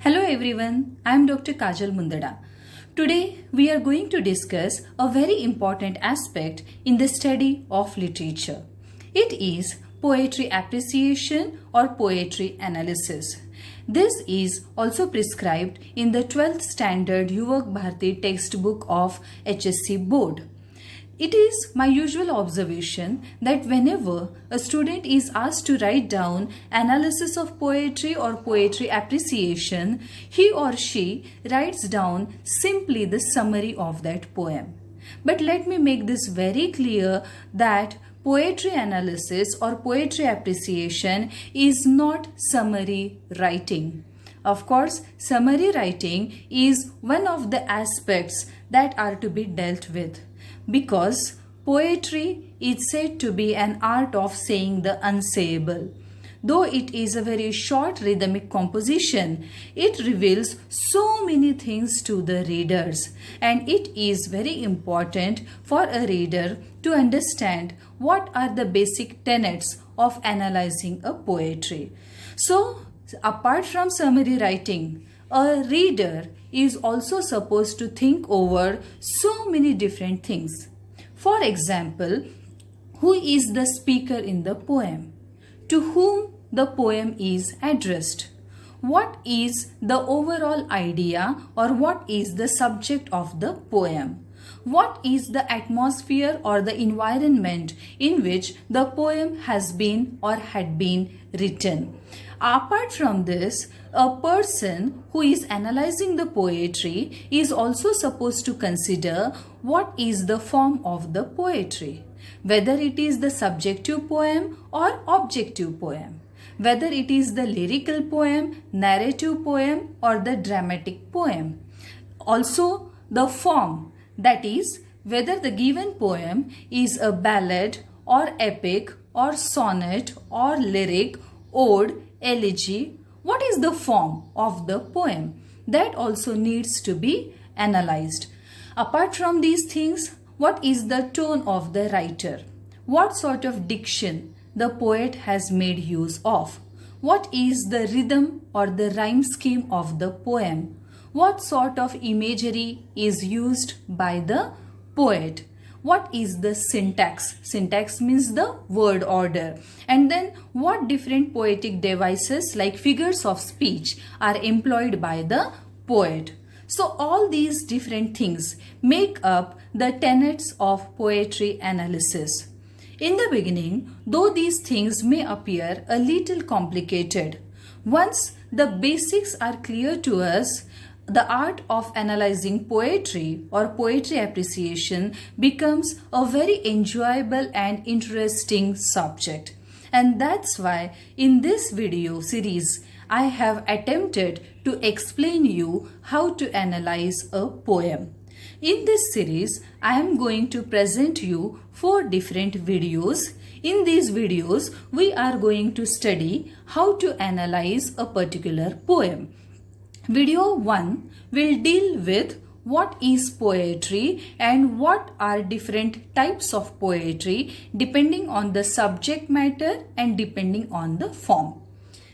Hello everyone, I am Dr. Kajal Mundada. Today we are going to discuss a very important aspect in the study of literature. It is poetry appreciation or poetry analysis. This is also prescribed in the 12th standard Yuvakbharati textbook of HSC board. It is my usual observation that whenever a student is asked to write down analysis of poetry or poetry appreciation, he or she writes down simply the summary of that poem. But let me make this very clear that poetry analysis or poetry appreciation is not summary writing. Of course, summary writing is one of the aspects that are to be dealt with, because poetry is said to be an art of saying the unsayable. Though it is a very short rhythmic composition, it reveals so many things to the readers, and it is very important for a reader to understand what are the basic tenets of analyzing a poetry. So, apart from summary writing, a reader is also supposed to think over so many different things. For example, who is the speaker in the poem? To whom the poem is addressed? What is the overall idea or what is the subject of the poem? What is the atmosphere or the environment in which the poem has been or had been written? Apart from this, a person who is analyzing the poetry is also supposed to consider what is the form of the poetry, whether it is the subjective poem or objective poem, whether it is the lyrical poem, narrative poem or the dramatic poem. Also, the form, that is, whether the given poem is a ballad or epic or sonnet or lyric, ode, elegy. What is the form of the poem? That also needs to be analyzed. Apart from these things, what is the tone of the writer? What sort of diction the poet has made use of? What is the rhythm or the rhyme scheme of the poem? What sort of imagery is used by the poet? What is the syntax? Syntax means the word order. And then what different poetic devices like figures of speech are employed by the poet? So all these different things make up the tenets of poetry analysis. In the beginning, though these things may appear a little complicated, once the basics are clear to us, the art of analyzing poetry or poetry appreciation becomes a very enjoyable and interesting subject. And that's why in this video series, I have attempted to explain you how to analyze a poem. In this series, I am going to present you 4 different videos. In these videos, we are going to study how to analyze a particular poem. Video 1 will deal with what is poetry and what are different types of poetry depending on the subject matter and depending on the form.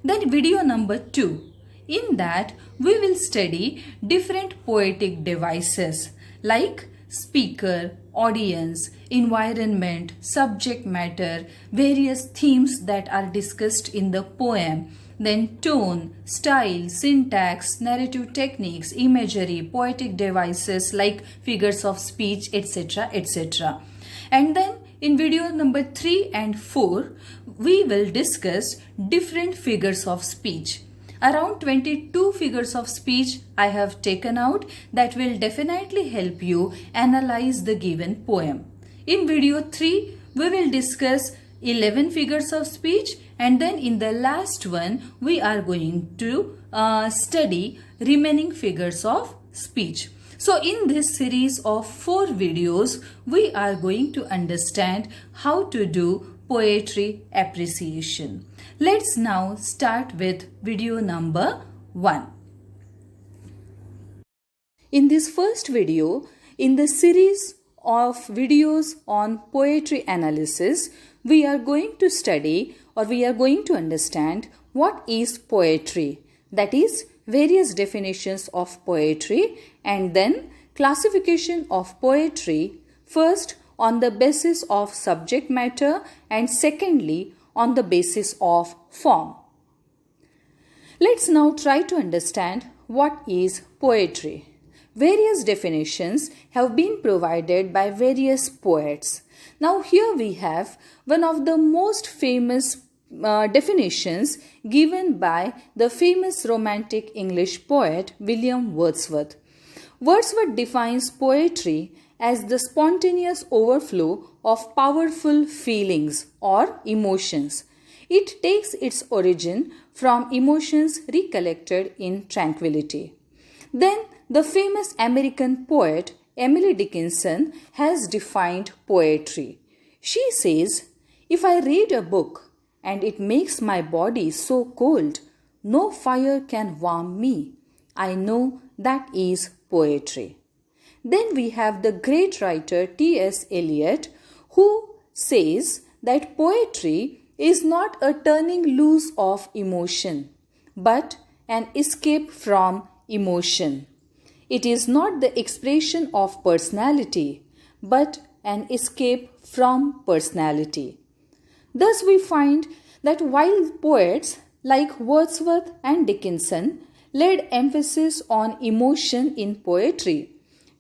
Then video number 2, in that we will study different poetic devices like speaker, audience, environment, subject matter, various themes that are discussed in the poem. Then tone, style, syntax, narrative techniques, imagery, poetic devices like figures of speech, etc., etc. And then in video number 3 and 4, we will discuss different figures of speech. Around 22 figures of speech I have taken out that will definitely help you analyze the given poem. In video 3, we will discuss 11 figures of speech, and then in the last one we are going to study remaining figures of speech. So in this series of 4 videos, we are going to understand how to do poetry appreciation. Let's now start with video number 1. In this first video, in the series of videos on poetry analysis, we are going to study or we are going to understand what is poetry. That is, various definitions of poetry, and then classification of poetry, first on the basis of subject matter and secondly on the basis of form. Let's now try to understand what is poetry. Various definitions have been provided by various poets. Now here we have one of the most famous definitions given by the famous romantic English poet William Wordsworth. Wordsworth defines poetry as the spontaneous overflow of powerful feelings or emotions. It takes its origin from emotions recollected in tranquility. Then the famous American poet Emily Dickinson has defined poetry. She says, "If I read a book and it makes my body so cold, no fire can warm me. I know that is poetry." Then we have the great writer T.S. Eliot, who says that poetry is not a turning loose of emotion, but an escape from emotion. It is not the expression of personality, but an escape from personality. Thus we find that while poets like Wordsworth and Dickinson laid emphasis on emotion in poetry,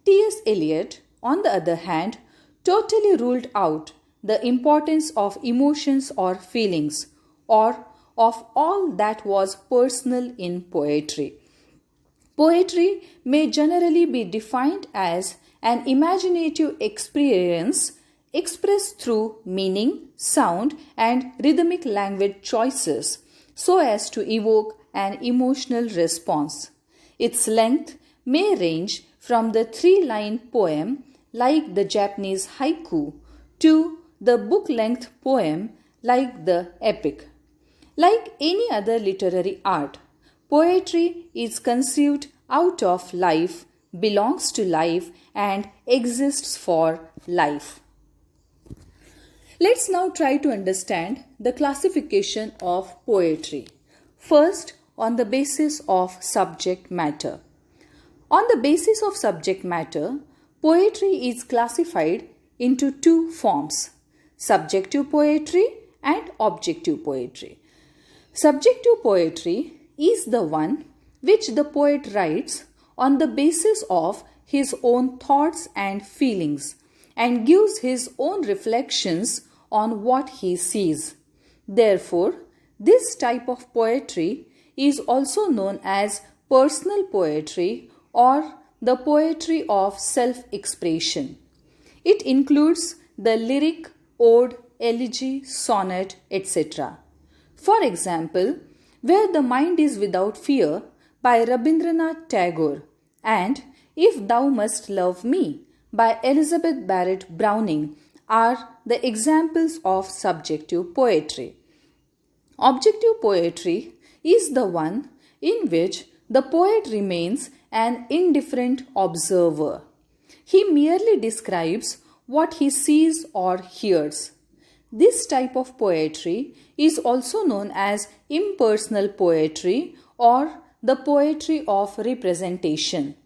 T.S. Eliot, on the other hand, totally ruled out the importance of emotions or feelings, or of all that was personal in poetry. Poetry may generally be defined as an imaginative experience expressed through meaning, sound, and rhythmic language choices so as to evoke an emotional response. Its length may range from the 3-line poem like the Japanese haiku to the book-length poem like the epic. Like any other literary art, poetry is conceived out of life, belongs to life, and exists for life. Let's now try to understand the classification of poetry. First, on the basis of subject matter. On the basis of subject matter, poetry is classified into two forms: subjective poetry and objective poetry. Subjective poetry is the one which the poet writes on the basis of his own thoughts and feelings and gives his own reflections on what he sees. Therefore, this type of poetry is also known as personal poetry or the poetry of self-expression. It includes the lyric, ode, elegy, sonnet, etc. For example, Where the Mind is Without Fear by Rabindranath Tagore and If Thou Must Love Me by Elizabeth Barrett Browning are the examples of subjective poetry. Objective poetry is the one in which the poet remains an indifferent observer. He merely describes what he sees or hears. This type of poetry is also known as impersonal poetry or the poetry of representation.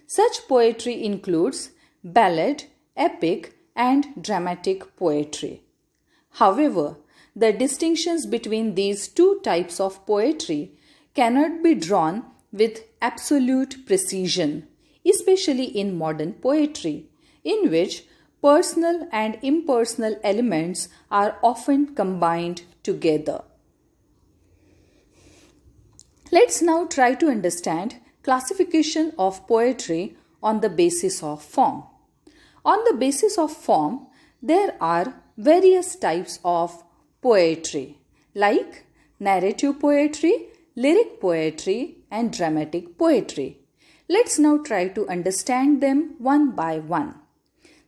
Such poetry includes ballad, epic, and dramatic poetry. However, the distinctions between these two types of poetry cannot be drawn with absolute precision, especially in modern poetry, in which personal and impersonal elements are often combined together. Let's now try to understand classification of poetry on the basis of form. On the basis of form, there are various types of poetry like narrative poetry, lyric poetry, and dramatic poetry. Let's now try to understand them one by one.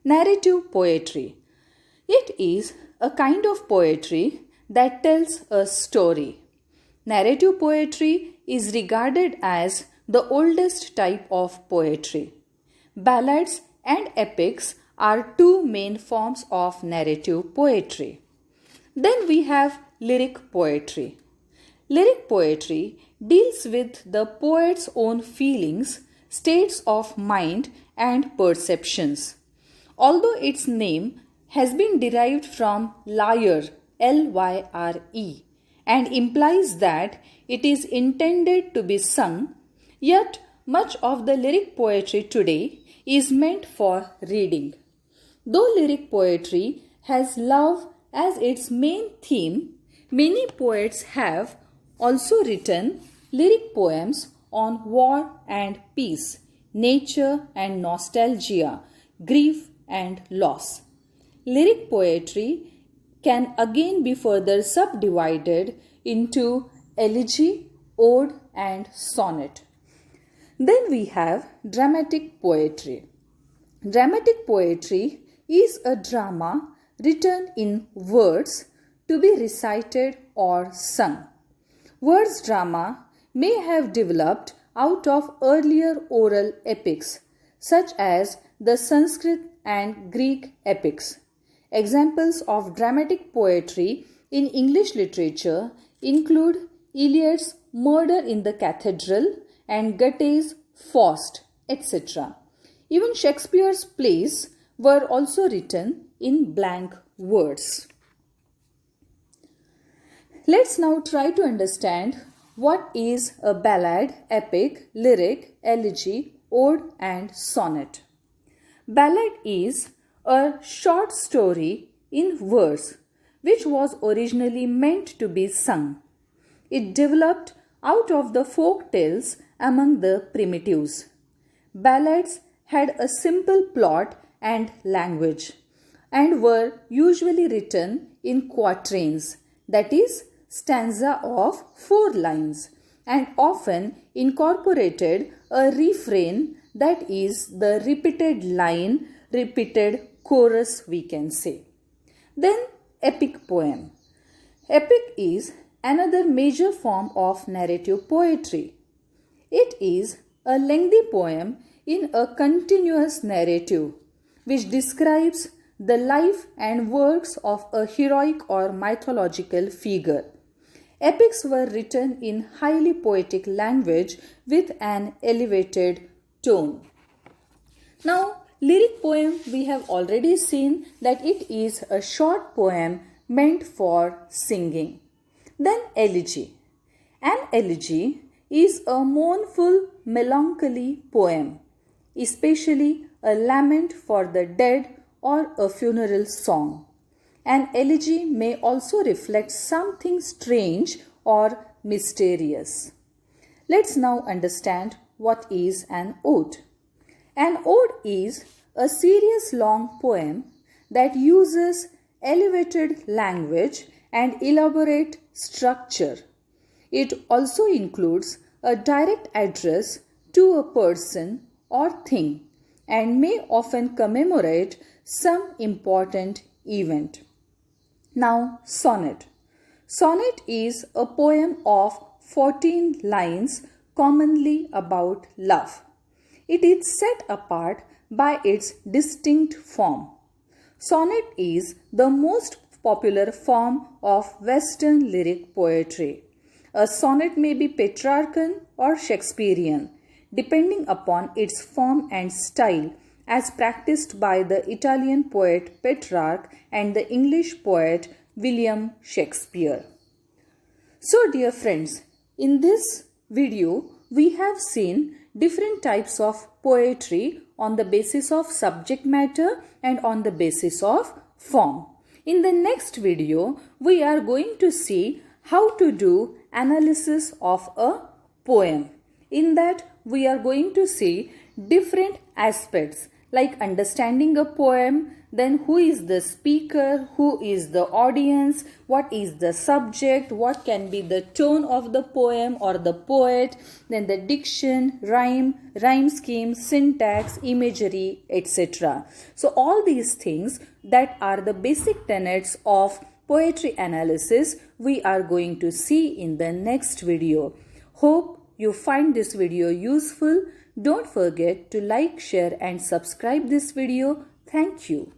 Narrative poetry. It is a kind of poetry that tells a story. Narrative poetry is regarded as the oldest type of poetry. Ballads and epics are two main forms of narrative poetry. Then we have lyric poetry. Lyric poetry deals with the poet's own feelings, states of mind, and perceptions. Although its name has been derived from lyre, Lyre, and implies that it is intended to be sung, yet much of the lyric poetry today is meant for reading. Though lyric poetry has love as its main theme, many poets have also written lyric poems on war and peace, nature and nostalgia, grief and loss. Lyric poetry can again be further subdivided into elegy, ode, and sonnet. Then we have dramatic poetry. Dramatic poetry is a drama written in words to be recited or sung. Verse drama may have developed out of earlier oral epics, such as the Sanskrit and Greek epics. Examples of dramatic poetry in English literature include Iliad's Murder in the Cathedral and Goethe's Faust, etc. Even Shakespeare's plays were also written in blank words. Let's now try to understand what is a ballad, epic, lyric, elegy, ode, and sonnet. Ballad is a short story in verse which was originally meant to be sung. It developed out of the folk tales among the primitives. Ballads had a simple plot and language and were usually written in quatrains, that is, stanza of 4 lines, and often incorporated a refrain, that is, the repeated line, repeated chorus we can say. Then epic poem. Epic is another major form of narrative poetry. It is a lengthy poem in a continuous narrative which describes the life and works of a heroic or mythological figure. Epics were written in highly poetic language with an elevated tone. Now, lyric poem, we have already seen that it is a short poem meant for singing. Then elegy. An elegy is a mournful, melancholy poem, especially a lament for the dead or a funeral song. An elegy may also reflect something strange or mysterious. Let's now understand what is an ode. An ode is a serious long poem that uses elevated language and elaborate structure. It also includes a direct address to a person or thing and may often commemorate some important event. Now, sonnet. Sonnet is a poem of 14 lines commonly about love. It is set apart by its distinct form. Sonnet is the most popular form of Western lyric poetry. A sonnet may be Petrarchan or Shakespearean, depending upon its form and style, as practiced by the Italian poet Petrarch and the English poet William Shakespeare. So, dear friends, in this video, we have seen different types of poetry on the basis of subject matter and on the basis of form. In the next video, we are going to see how to do analysis of a poem. In that, we are going to see different aspects like understanding a poem, then who is the speaker, who is the audience, what is the subject, what can be the tone of the poem or the poet, then the diction, rhyme scheme, syntax, imagery, etc. So all these things that are the basic tenets of poetry analysis we are going to see in the next video. Hope you find this video useful. Don't forget to like, share and subscribe this video. Thank you.